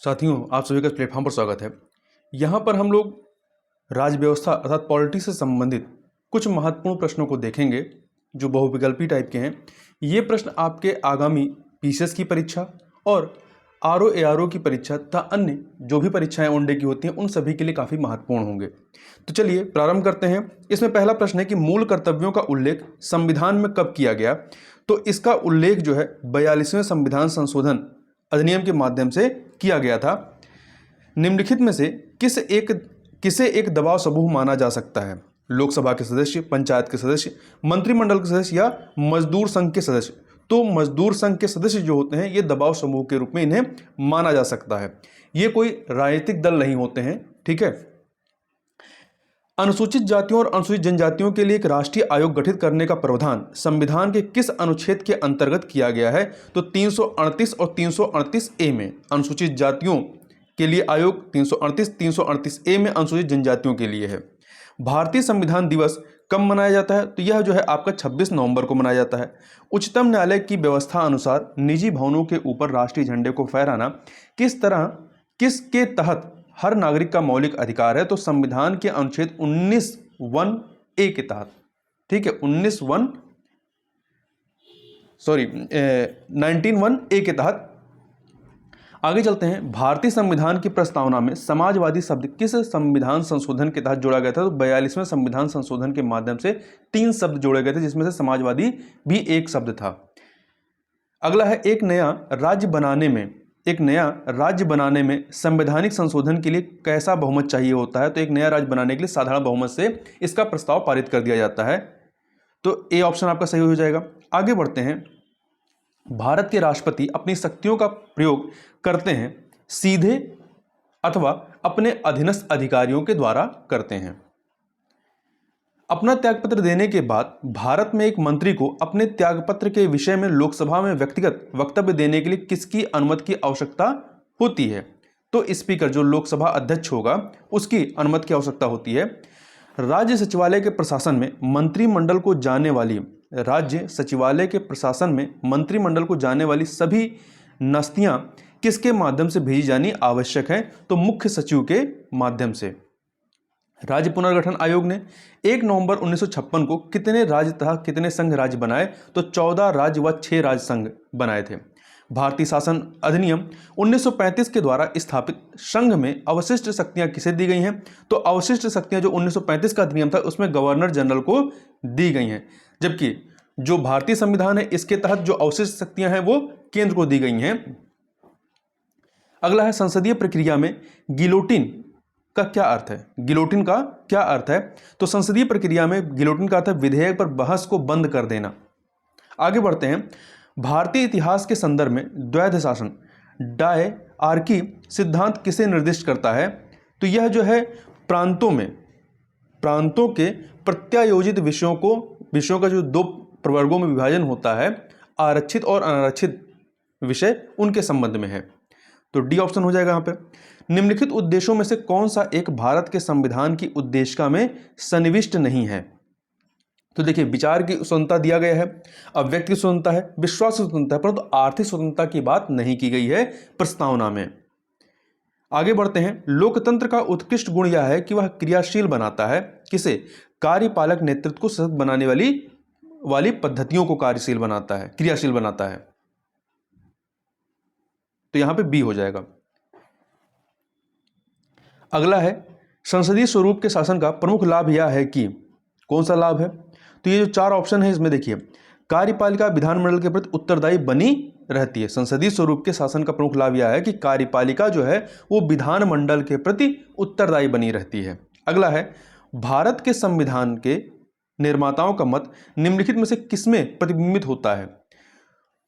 साथियों, आप सभी का इस प्लेटफॉर्म पर स्वागत है। यहाँ पर हम लोग राज्य व्यवस्था अर्थात पॉलिटिक्स से संबंधित कुछ महत्वपूर्ण प्रश्नों को देखेंगे जो बहुविकल्पी टाइप के हैं। ये प्रश्न आपके आगामी पीसीएस की परीक्षा और आरओ एआरओ की परीक्षा तथा अन्य जो भी परीक्षाएं वनडे की होती हैं उन सभी के लिए काफ़ी महत्वपूर्ण होंगे। तो चलिए प्रारंभ करते हैं। इसमें पहला प्रश्न है कि मूल कर्तव्यों का उल्लेख संविधान में कब किया गया? तो इसका उल्लेख जो है 42वें संविधान संशोधन अधिनियम के माध्यम से किया गया था। निम्नलिखित में से किसे एक दबाव समूह माना जा सकता है? लोकसभा के सदस्य, पंचायत के सदस्य, मंत्रिमंडल के सदस्य या मजदूर संघ के सदस्य? तो मजदूर संघ के सदस्य जो होते हैं ये दबाव समूह के रूप में इन्हें माना जा सकता है। ये कोई राजनीतिक दल नहीं होते हैं, ठीक है। अनुसूचित जातियों और अनुसूचित जनजातियों के लिए एक राष्ट्रीय आयोग गठित करने का प्रावधान संविधान के किस अनुच्छेद के अंतर्गत किया गया है? तो 338 और 338 ए में अनुसूचित जातियों के लिए आयोग 338 ए में अनुसूचित जनजातियों के लिए है। भारतीय संविधान दिवस कब मनाया जाता है? तो यह जो है आपका 26 नवंबर को मनाया जाता है। उच्चतम न्यायालय की व्यवस्था अनुसार निजी भवनों के ऊपर राष्ट्रीय झंडे को फहराना किसके तहत हर नागरिक का मौलिक अधिकार है? तो संविधान के अनुच्छेद 19(1) ए के तहत, ठीक है, 19(1) ए के तहत। आगे चलते हैं। भारतीय संविधान की प्रस्तावना में समाजवादी शब्द किस संविधान संशोधन के तहत जोड़ा गया था? तो 42वें संविधान संशोधन के माध्यम से 3 शब्द जोड़े गए थे जिसमें से समाजवादी भी एक शब्द था। अगला है एक नया राज्य बनाने में संवैधानिक संशोधन के लिए कैसा बहुमत चाहिए होता है? तो एक नया राज्य बनाने के लिए साधारण बहुमत से इसका प्रस्ताव पारित कर दिया जाता है। तो ए ऑप्शन आपका सही हो जाएगा। आगे बढ़ते हैं। भारत के राष्ट्रपति अपनी शक्तियों का प्रयोग करते हैं सीधे अथवा अपने अधीनस्थ अधिकारियों के द्वारा करते हैं। अपना त्यागपत्र देने के बाद भारत में एक मंत्री को अपने त्यागपत्र के विषय में लोकसभा में व्यक्तिगत वक्तव्य देने के लिए किसकी अनुमति की आवश्यकता होती है? तो स्पीकर, जो लोकसभा अध्यक्ष होगा, उसकी अनुमति की आवश्यकता होती है। राज्य सचिवालय के प्रशासन में मंत्रिमंडल को जाने वाली सभी नस्तियां किसके माध्यम से भेजी जानी आवश्यक है? तो मुख्य सचिव के माध्यम से। राज्य पुनर्गठन आयोग ने 1 नवंबर 1956 को कितने राज्य तथा कितने संघ राज्य बनाए? तो 14 राज्य व 6 राज्य संघ बनाए थे। भारतीय शासन अधिनियम 1935 के द्वारा स्थापित संघ में अवशिष्ट शक्तियां किसे दी गई हैं? तो अवशिष्ट शक्तियां जो 1935 का अधिनियम था उसमें गवर्नर जनरल को दी गई हैं, जबकि जो भारतीय संविधान है इसके तहत जो अवशिष्ट शक्तियां हैं वो केंद्र को दी गई हैं। अगला है संसदीय प्रक्रिया में गिलोटिन का क्या अर्थ है? गिलोटिन का क्या अर्थ है? तो संसदीय प्रक्रिया में गिलोटिन का अर्थ है विधेयक पर बहस को बंद कर देना। आगे बढ़ते हैं। भारतीय इतिहास के संदर्भ में द्वैध शासन डायआर्की सिद्धांत किसे निर्दिष्ट करता है? तो यह जो है प्रांतों के प्रत्यायोजित विषयों का जो 2 प्रवर्गों में विभाजन होता है, आरक्षित और अनारक्षित विषय, उनके संबंध में है। तो डी ऑप्शन हो जाएगा यहाँ पे। निम्नलिखित उद्देश्यों में से कौन सा एक भारत के संविधान की उद्देशिका में सन्निविष्ट नहीं है? तो देखिए, विचार की स्वतंत्रता दिया गया है, अभिव्यक्ति की स्वतंत्रता है, विश्वास की स्वतंत्रता है, परंतु आर्थिक स्वतंत्रता की बात नहीं की गई है प्रस्तावना में। आगे बढ़ते हैं। लोकतंत्र का उत्कृष्ट गुण यह है कि वह क्रियाशील बनाता है। किसे? कार्यपालक नेतृत्व को सशक्त बनाने वाली पद्धतियों को क्रियाशील बनाता है। तो यहां पे बी हो जाएगा। अगला है संसदीय स्वरूप के शासन का प्रमुख लाभ यह है कि, कौन सा लाभ है? तो ये जो 4 ऑप्शन है इसमें देखिए, कार्यपालिका विधानमंडल के प्रति उत्तरदायी बनी रहती है। संसदीय स्वरूप के शासन का प्रमुख लाभ यह है कि कार्यपालिका जो है वो विधानमंडल के प्रति उत्तरदायी बनी रहती है। अगला है भारत के संविधान के निर्माताओं का मत निम्नलिखित में से किसमें प्रतिबिंबित होता है?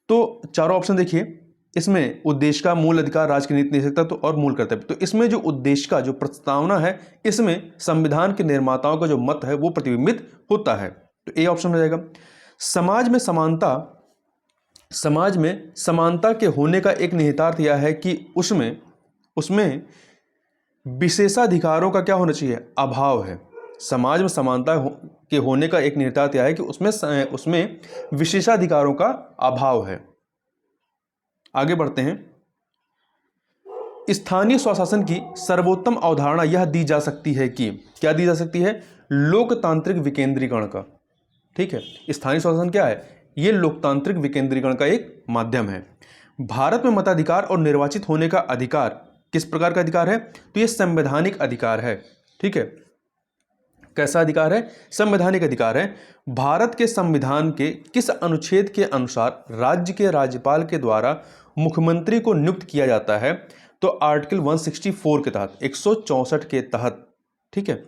तो 4 ऑप्शन देखिए, इसमें उद्देश्य का, मूल अधिकार, राज्य की नीति निषेधता तो और मूल कर्तव्य। तो इसमें जो उद्देश्य का जो प्रस्तावना है इसमें संविधान के निर्माताओं का जो मत है वो प्रतिबिंबित होता है। तो ए ऑप्शन हो जाएगा। समाज में समानता के होने का एक निहितार्थ यह है कि उसमें विशेषाधिकारों का क्या होना चाहिए? अभाव है। समाज में समानता के होने का एक निहितार्थ यह है कि उसमें विशेषाधिकारों का अभाव है। आगे बढ़ते हैं। स्थानीय स्वशासन की सर्वोत्तम अवधारणा यह दी जा सकती है कि, क्या दी जा सकती है? लोकतांत्रिक विकेंद्रीकरण का। ठीक है, स्थानीय स्वशासन क्या है? ये लोकतांत्रिक विकेंद्रीकरण का एक माध्यम है। भारत में मताधिकार और निर्वाचित होने का अधिकार किस प्रकार का अधिकार है? तो ये संवैधानिक अधिकार है। ठीक है, कैसा अधिकार है? संवैधानिक अधिकार है। भारत के संविधान के किस अनुच्छेद के अनुसार राज्य के राज्यपाल के द्वारा मुख्यमंत्री को नियुक्त किया जाता है? तो आर्टिकल 164 के तहत, 164 के तहत। ठीक है,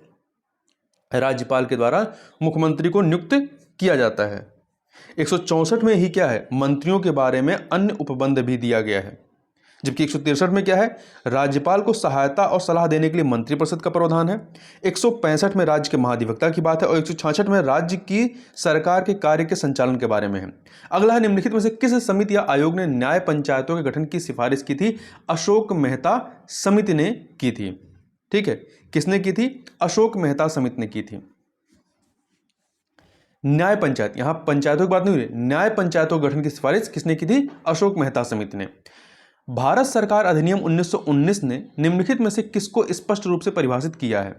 राज्यपाल के द्वारा मुख्यमंत्री को नियुक्त किया जाता है। 164 में ही क्या है? मंत्रियों के बारे में अन्य उपबंध भी दिया गया है। जबकि 163 में क्या है? राज्यपाल को सहायता और सलाह देने के लिए मंत्रिपरिषद का प्रावधान है। 165 में राज्य के महाधिवक्ता की बात है और 166 में राज्य की सरकार के कार्य के संचालन के बारे में है। अगला है, निम्नलिखित में से किस समिति या आयोग ने न्याय पंचायतों के गठन की सिफारिश की थी? अशोक मेहता समिति ने की थी। ठीक है, किसने की थी? अशोक मेहता समिति ने की थी। न्याय पंचायत, यहां पंचायतों की बात नहीं हो रही, न्याय पंचायतों के गठन की सिफारिश किसने की थी? अशोक मेहता समिति ने। भारत सरकार अधिनियम 1919 ने निम्नलिखित में से किसको स्पष्ट रूप से परिभाषित किया है?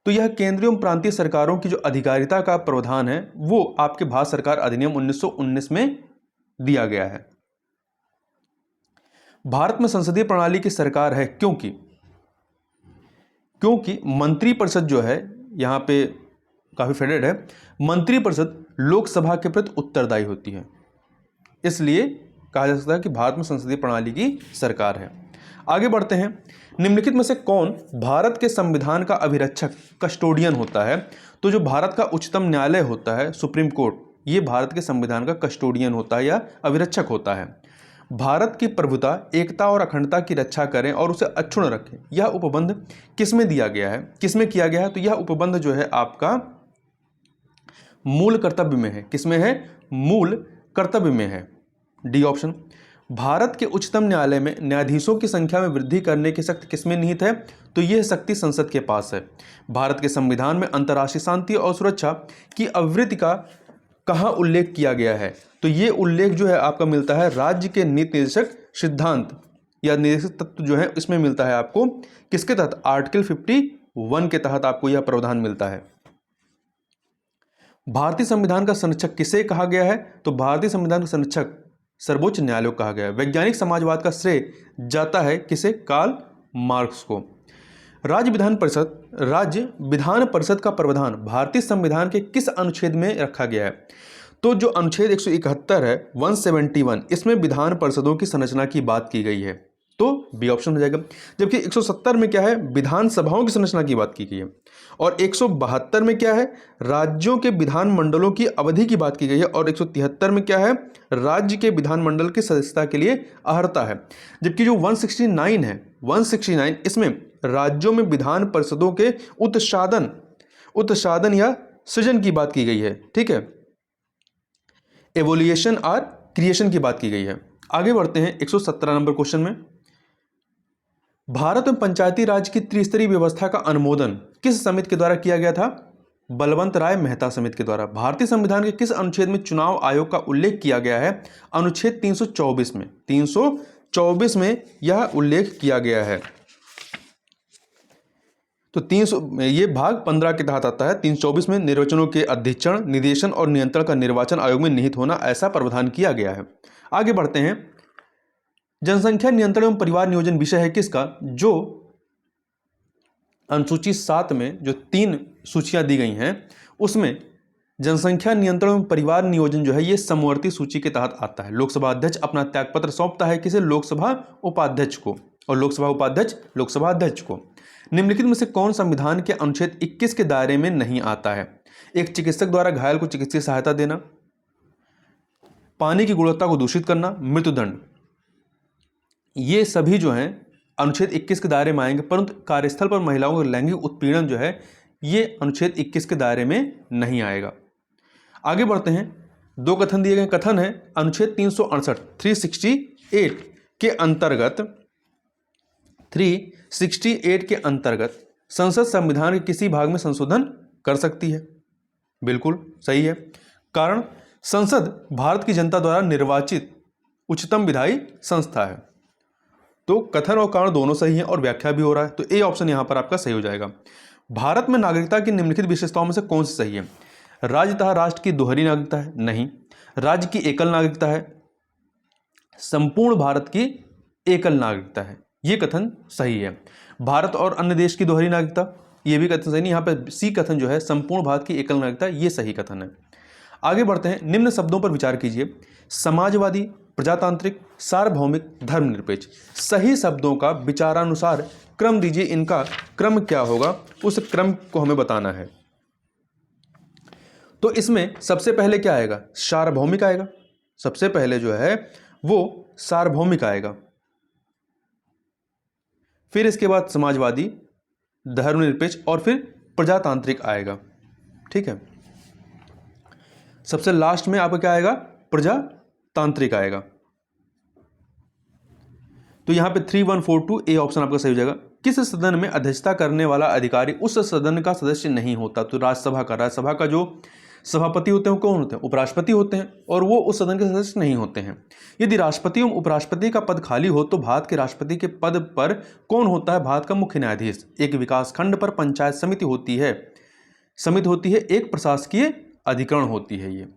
तो यह केंद्रीय एवं प्रांतीय सरकारों की जो अधिकारिता का प्रावधान है वो आपके भारत सरकार अधिनियम 1919 में दिया गया है। भारत में संसदीय प्रणाली की सरकार है क्योंकि मंत्रिपरिषद जो है यहां पे काफी फेडेड है। मंत्रिपरिषद लोकसभा के प्रति उत्तरदायी होती है, इसलिए कहा जा सकता है कि भारत में संसदीय प्रणाली की सरकार है। आगे बढ़ते हैं, निम्नलिखित में से कौन भारत के संविधान का अभिरक्षक, कस्टोडियन होता है? तो जो भारत का उच्चतम न्यायालय होता है, सुप्रीम कोर्ट, ये भारत के संविधान का कस्टोडियन होता है या अभिरक्षक होता है। भारत की प्रभुता, एकता और अखंडता की रक्षा करें और उसे अक्षुण्ण रखें, यह उपबंध किसमें दिया गया है, किसमें किया गया है? तो यह उपबंध जो है आपका मूल कर्तव्य में है। किसमें है? मूल कर्तव्य में है, डी ऑप्शन। भारत के उच्चतम न्यायालय में न्यायाधीशों की संख्या में वृद्धि करने की शक्ति किसमें निहित है? तो यह शक्ति संसद के पास है। भारत के संविधान में अंतर्राष्ट्रीय शांति और सुरक्षा की आवृत्ति का कहाँ उल्लेख किया गया है? तो ये उल्लेख जो है आपका मिलता है राज्य के नीति निर्देशक सिद्धांत या निर्देशक तत्व जो है इसमें मिलता है आपको। किसके तहत? आर्टिकल 51 के तहत आपको यह प्रावधान मिलता है। भारतीय संविधान का संरक्षक किसे कहा गया है? तो भारतीय संविधान का संरक्षक सर्वोच्च न्यायालय को कहा गया है। वैज्ञानिक समाजवाद का श्रेय जाता है किसे? कार्ल मार्क्स को। राज्य विधान परिषद का प्रावधान भारतीय संविधान के किस अनुच्छेद में रखा गया है? तो जो अनुच्छेद 171 है, 171, इसमें विधान परिषदों की संरचना की बात की गई है, तो बी ऑप्शन हो जाएगा। जबकि 170 में क्या है? विधानसभाओं की संरचना की बात की गई है। और 172 में क्या है? राज्यों के विधानमंडलों की अवधि की बात की गई है। और 173 में क्या है? राज्य के विधानमंडल की सदस्यता के लिए अर्हता है। जबकि जो 169 है, 169, इसमें राज्यों में विधान परिषदों के उत्साधन या सृजन की बात की गई है। ठीक है, एवोल्यूशन और क्रिएशन की बात की गई है। आगे बढ़ते हैं 117 नंबर क्वेश्चन में। भारत में पंचायती राज की त्रिस्तरीय व्यवस्था का अनुमोदन किस समिति के द्वारा किया गया था? बलवंत राय मेहता समिति के द्वारा। भारतीय संविधान के किस अनुच्छेद में चुनाव आयोग का उल्लेख किया गया है? अनुच्छेद 324 में। 324 में यह उल्लेख किया गया है। तो 300 ये भाग 15 के तहत आता है। 324 में निर्वाचनों के अधीक्षण, निर्देशन और नियंत्रण का निर्वाचन आयोग में निहित होना, ऐसा प्रावधान किया गया है। आगे बढ़ते हैं, जनसंख्या नियंत्रण एवं परिवार नियोजन विषय है किसका? जो अनुसूची 7 में जो 3 सूचियां दी गई हैं उसमें जनसंख्या नियंत्रण एवं परिवार नियोजन जो है ये समवर्ती सूची के तहत आता है। लोकसभा अध्यक्ष अपना त्यागपत्र सौंपता है किसे? लोकसभा उपाध्यक्ष को। और लोकसभा उपाध्यक्ष लोकसभा अध्यक्ष को। निम्नलिखित में से कौन संविधान के अनुच्छेद 21 के दायरे में नहीं आता है? एक चिकित्सक द्वारा घायल को चिकित्सीय सहायता देना, पानी की गुणवत्ता को दूषित करना, मृत्युदंड, ये सभी जो हैं अनुच्छेद 21 के दायरे में आएंगे। परंतु कार्यस्थल पर महिलाओं का लैंगिक उत्पीड़न जो है ये अनुच्छेद 21 के दायरे में नहीं आएगा। आगे बढ़ते हैं, 2 कथन दिए गए। कथन है अनुच्छेद 368 368 के अंतर्गत संसद संविधान के किसी भाग में संशोधन कर सकती है। बिल्कुल सही है, कारण संसद भारत की जनता द्वारा निर्वाचित उच्चतम विधायी संस्था है। तो कथन और कारण दोनों सही हैं और व्याख्या भी हो रहा है, तो ए ऑप्शन यहाँ पर आपका सही हो जाएगा। भारत में नागरिकता की निम्नलिखित विशेषताओं में से कौन सी सही है? राज्य तथा राष्ट्र की दोहरी नागरिकता है? नहीं। राज्य की एकल नागरिकता है? संपूर्ण भारत की एकल नागरिकता है, ये कथन सही है। भारत और अन्य देश की दोहरी नागरिकता, ये भी कथन सही नहीं। यहाँ पे सी कथन जो है संपूर्ण भारत की एकल नागरिकता, ये सही कथन है। आगे बढ़ते हैं, निम्न शब्दों पर विचार कीजिए। समाजवादी, प्रजातांत्रिक, सार्वभौमिक, धर्मनिरपेक्ष। सही शब्दों का विचारानुसार क्रम दीजिए, इनका क्रम क्या होगा उस क्रम को हमें बताना है। तो इसमें सबसे पहले क्या आएगा? सार्वभौमिक आएगा। सबसे पहले जो है वो सार्वभौमिक आएगा, फिर इसके बाद समाजवादी, धर्मनिरपेक्ष और फिर प्रजातांत्रिक आएगा। ठीक है, सबसे लास्ट में आपका क्या आएगा? प्रजातांत्रिक आएगा। तो यहां पे 3142 ए ऑप्शन आपका सही हो जाएगा। किस सदन में अध्यक्षता करने वाला अधिकारी उस सदन का सदस्य नहीं होता? तो राज्यसभा का जो सभापति होते हैं वो कौन होते हैं? उपराष्ट्रपति होते हैं, और वो उस सदन के सदस्य नहीं होते हैं। यदि राष्ट्रपति एवं उपराष्ट्रपति का पद खाली हो तो भारत के राष्ट्रपति के पद पर कौन होता है? भारत का मुख्य न्यायाधीश। एक विकासखंड पर पंचायत समिति होती है, एक प्रशासकीय अधिकरण होती है। ये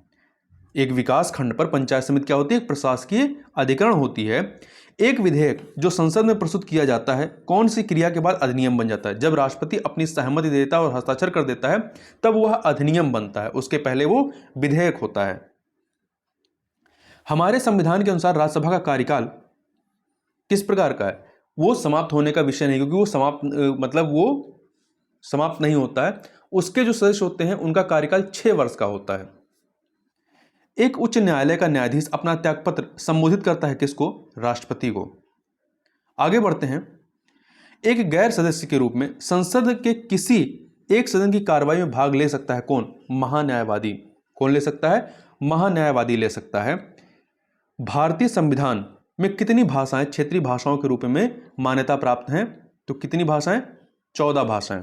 एक विकास खंड पर पंचायत समिति क्या होती है? एक प्रशासकीय अधिकरण होती है। एक विधेयक जो संसद में प्रस्तुत किया जाता है कौन सी क्रिया के बाद अधिनियम बन जाता है? जब राष्ट्रपति अपनी सहमति देता है और हस्ताक्षर कर देता है तब वह अधिनियम बनता है, उसके पहले वो विधेयक होता है। हमारे संविधान के अनुसार राज्यसभा का कार्यकाल किस प्रकार का है? वो समाप्त होने का विषय नहीं, क्योंकि वो समाप्त नहीं होता है। उसके जो सदस्य होते हैं उनका कार्यकाल 6 वर्ष का होता है। एक उच्च न्यायालय का न्यायाधीश अपना त्यागपत्र संबोधित करता है किसको? राष्ट्रपति को। आगे बढ़ते हैं, एक गैर सदस्य के रूप में संसद के किसी एक सदन की कार्रवाई में भाग ले सकता है कौन? महान्यायवादी। कौन ले सकता है? महान्यायवादी ले सकता है। भारतीय संविधान में कितनी भाषाएं क्षेत्रीय भाषाओं के रूप में मान्यता प्राप्त हैं? तो कितनी भाषाएं? 14 भाषाएं।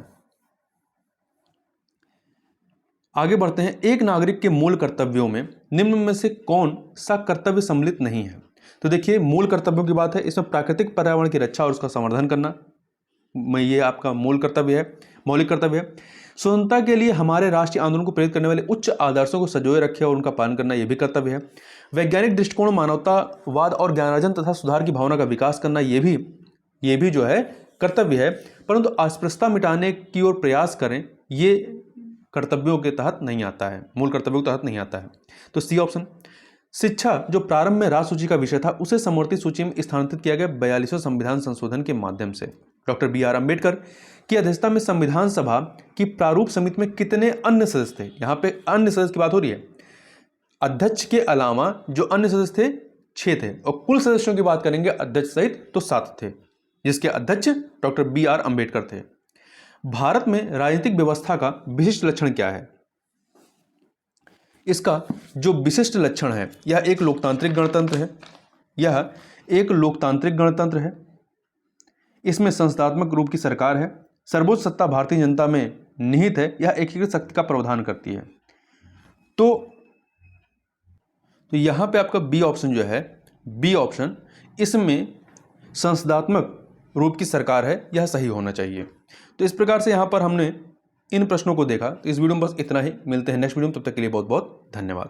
आगे बढ़ते हैं, एक नागरिक के मूल कर्तव्यों में निम्न में से कौन सा कर्तव्य सम्मिलित नहीं है? तो देखिए, मूल कर्तव्यों की बात है, इसमें प्राकृतिक पर्यावरण की रक्षा और उसका संवर्धन करना, ये आपका मूल कर्तव्य है, मौलिक कर्तव्य है। स्वतंत्रता के लिए हमारे राष्ट्रीय आंदोलन को प्रेरित करने वाले उच्च आदर्शों को संजोए रखे और उनका पालन करना, यह भी कर्तव्य है। वैज्ञानिक दृष्टिकोण, मानवतावाद और ज्ञानार्जन तथा सुधार की भावना का विकास करना, ये भी जो है कर्तव्य है। परंतु अस्पृश्यता मिटाने की ओर प्रयास करें, ये कर्तव्यों के तहत नहीं आता है, मूल कर्तव्यों के तहत नहीं आता है। तो सी ऑप्शन। शिक्षा जो प्रारंभ में राज्य सूची का विषय था उसे समवर्ती सूची में स्थानांतरित किया गया 42वें संविधान संशोधन के माध्यम से। डॉक्टर BR अम्बेडकर की अध्यक्षता में संविधान सभा की प्रारूप समिति में कितने अन्य सदस्य थे? यहाँ पे अन्य सदस्य की बात हो रही है। अध्यक्ष के अलावा जो अन्य सदस्य थे 6 थे, और कुल सदस्यों की बात करेंगे अध्यक्ष सहित तो 7 थे, जिसके अध्यक्ष डॉक्टर BR अम्बेडकर थे। भारत में राजनीतिक व्यवस्था का विशिष्ट लक्षण क्या है? इसका जो विशिष्ट लक्षण है, यह एक लोकतांत्रिक गणतंत्र है। इसमें संस्थात्मक रूप की सरकार है। सर्वोच्च सत्ता भारतीय जनता में निहित है। यह एकीकृत शक्ति का प्रावधान करती है। तो यहां पे आपका बी ऑप्शन जो है, बी ऑप्शन, इसमें संस्थात्मक रूप की सरकार है, यह सही होना चाहिए। तो इस प्रकार से यहां पर हमने इन प्रश्नों को देखा। तो इस वीडियो में बस इतना ही। मिलते हैं नेक्स्ट वीडियो में, तब तक के लिए बहुत बहुत धन्यवाद।